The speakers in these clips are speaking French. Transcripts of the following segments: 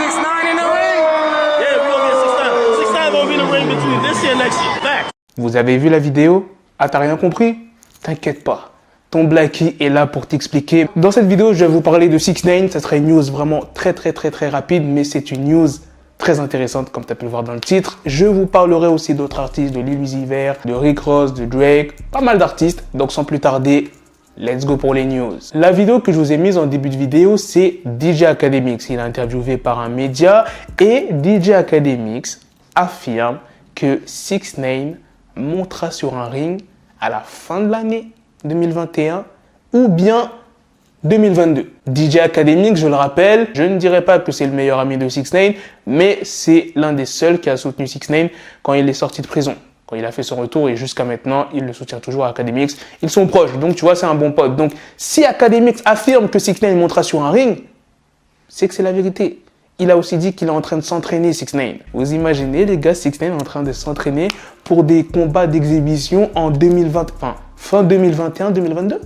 6ix9ine in the ring? Yeah, we're gonna get 6ix9ine. 6ix9ine gonna be in the ring between this year and next year. Fact. Vous avez vu la vidéo? Ah, t'as rien compris? T'inquiète pas. Ton Blackie est là pour t'expliquer. Dans cette vidéo, je vais vous parler de 6ix9ine. Ça sera une news vraiment très rapide, mais c'est une news très intéressante, comme tu as pu le voir dans le titre. Je vous parlerai aussi d'autres artistes, de Lil Uzi Vert, de Rick Ross, de Drake, pas mal d'artistes. Donc sans plus tarder, let's go pour les news. La vidéo que je vous ai mise en début de vidéo, c'est DJ Akademiks. Il est interviewé par un média et DJ Akademiks affirme que 6ix9ine montera sur un ring à la fin de l'année 2021 ou bien 2022. DJ Akademiks, je le rappelle, je ne dirais pas que c'est le meilleur ami de 6ix9ine, mais c'est l'un des seuls qui a soutenu 6ix9ine quand il est sorti de prison. Quand il a fait son retour et jusqu'à maintenant, il le soutient toujours à Akademiks. Ils sont proches, donc tu vois, c'est un bon pote. Donc si Akademiks affirme que 6ix9ine montera sur un ring, c'est que c'est la vérité. Il a aussi dit qu'il est en train de s'entraîner, 6ix9ine. Vous imaginez, les gars, 6ix9ine est en train de s'entraîner pour des combats d'exhibition en 2020, enfin, fin 2021-2022.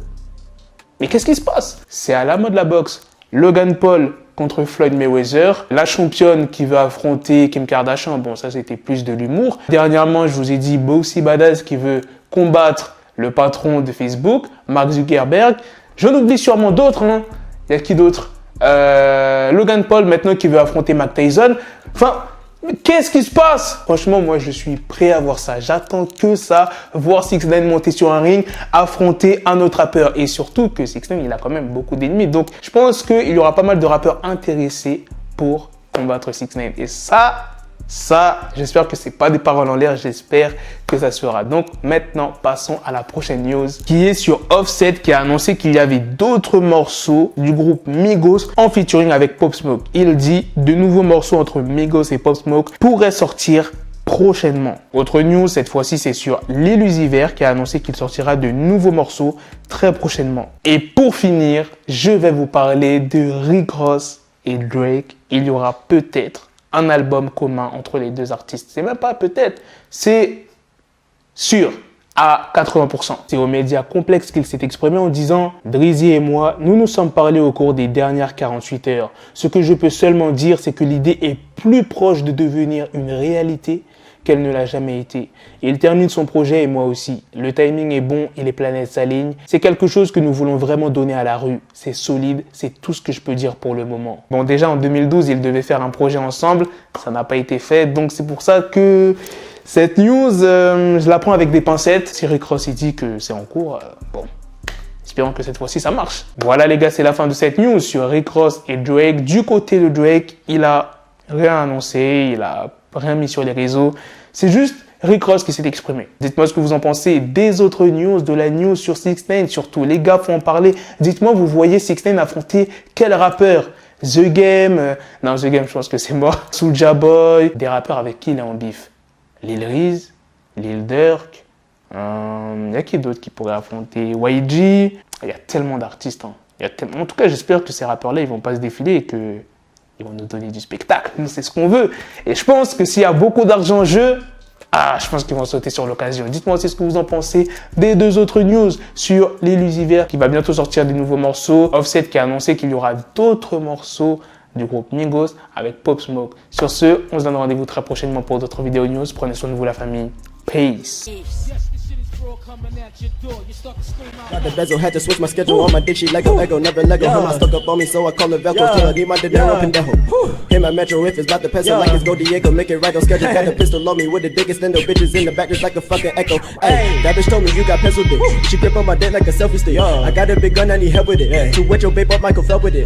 Mais qu'est-ce qui se passe? C'est à la mode la boxe. Logan Paul contre Floyd Mayweather. La championne qui veut affronter Kim Kardashian. Bon, ça, c'était plus de l'humour. Dernièrement, je vous ai dit Bossy Badass qui veut combattre le patron de Facebook, Mark Zuckerberg. Je n'oublie sûrement d'autres. Hein. Il y a qui d'autre? Logan Paul maintenant qui veut affronter Mike Tyson. Enfin, qu'est-ce qui se passe? Franchement, moi, je suis prêt à voir ça. J'attends que ça, voir 6ix9ine monter sur un ring, affronter un autre rappeur. Et surtout que 6ix9ine, il a quand même beaucoup d'ennemis. Donc, je pense qu'il y aura pas mal de rappeurs intéressés pour combattre 6ix9ine. Et ça, j'espère que c'est pas des paroles en l'air. J'espère que ça sera. Donc, maintenant, passons à la prochaine news qui est sur Offset qui a annoncé qu'il y avait d'autres morceaux du groupe Migos en featuring avec Pop Smoke. Il dit de nouveaux morceaux entre Migos et Pop Smoke pourraient sortir prochainement. Autre news, cette fois-ci, c'est sur Lil Uzi Vert qui a annoncé qu'il sortira de nouveaux morceaux très prochainement. Et pour finir, je vais vous parler de Rick Ross et Drake. Il y aura peut-être un album commun entre les deux artistes. C'est même pas peut-être, c'est sûr à 80%. C'est aux médias Complex qu'il s'est exprimé en disant « Drizzy et moi, nous nous sommes parlé au cours des dernières 48 heures. Ce que je peux seulement dire, c'est que l'idée est plus proche de devenir une réalité qu'elle ne l'a jamais été. Il termine son projet et moi aussi. Le timing est bon et les planètes s'alignent. C'est quelque chose que nous voulons vraiment donner à la rue. C'est solide, c'est tout ce que je peux dire pour le moment. » Bon, déjà en 2012, ils devaient faire un projet ensemble. Ça n'a pas été fait, donc c'est pour ça que cette news, je la prends avec des pincettes. Si Rick Ross dit que c'est en cours, bon, espérons que cette fois-ci ça marche. Voilà les gars, c'est la fin de cette news sur Rick Ross et Drake. Du côté de Drake, il a rien annoncé, il a rien mis sur les réseaux. C'est juste Rick Ross qui s'est exprimé. Dites-moi ce que vous en pensez des autres news, de la news sur 6ix9ine surtout. Les gars, faut en parler. Dites-moi, vous voyez 6ix9ine affronter quel rappeur? The Game, non, The Game, je pense que c'est mort. Soulja Boy, des rappeurs avec qui il est en bif? Lil Reese, Lil Durk, il y a qui d'autre qui pourrait affronter? YG. Il y a tellement d'artistes. Hein. En tout cas, j'espère que ces rappeurs-là, ils vont pas se défiler et que ils vont nous donner du spectacle. Nous, c'est ce qu'on veut. Et je pense que s'il y a beaucoup d'argent en jeu, je pense qu'ils vont sauter sur l'occasion. Dites-moi aussi ce que vous en pensez des deux autres news sur Lil Uzi Vert qui va bientôt sortir des nouveaux morceaux. Offset qui a annoncé qu'il y aura d'autres morceaux du groupe Migos avec Pop Smoke. Sur ce, on se donne rendez-vous très prochainement pour d'autres vidéos news. Prenez soin de vous la famille. Peace. Got the bezel, had to switch my schedule on my dick, she Lego, never Lego. Her mouth stuck up on me, so I call her Velcro. Till I need my dinero pendejo. Hit my metro if it's about to pencil like it's Go Diego. Make it right on schedule. Got the pistol on me with the dick extendo. Bitches in the back just like a fucking echo. Hey, that bitch told me you got pencil dick. She grip on my dick like a selfie stick. I got a big gun, I need help with it. To wet your babe up, Michael fell with it.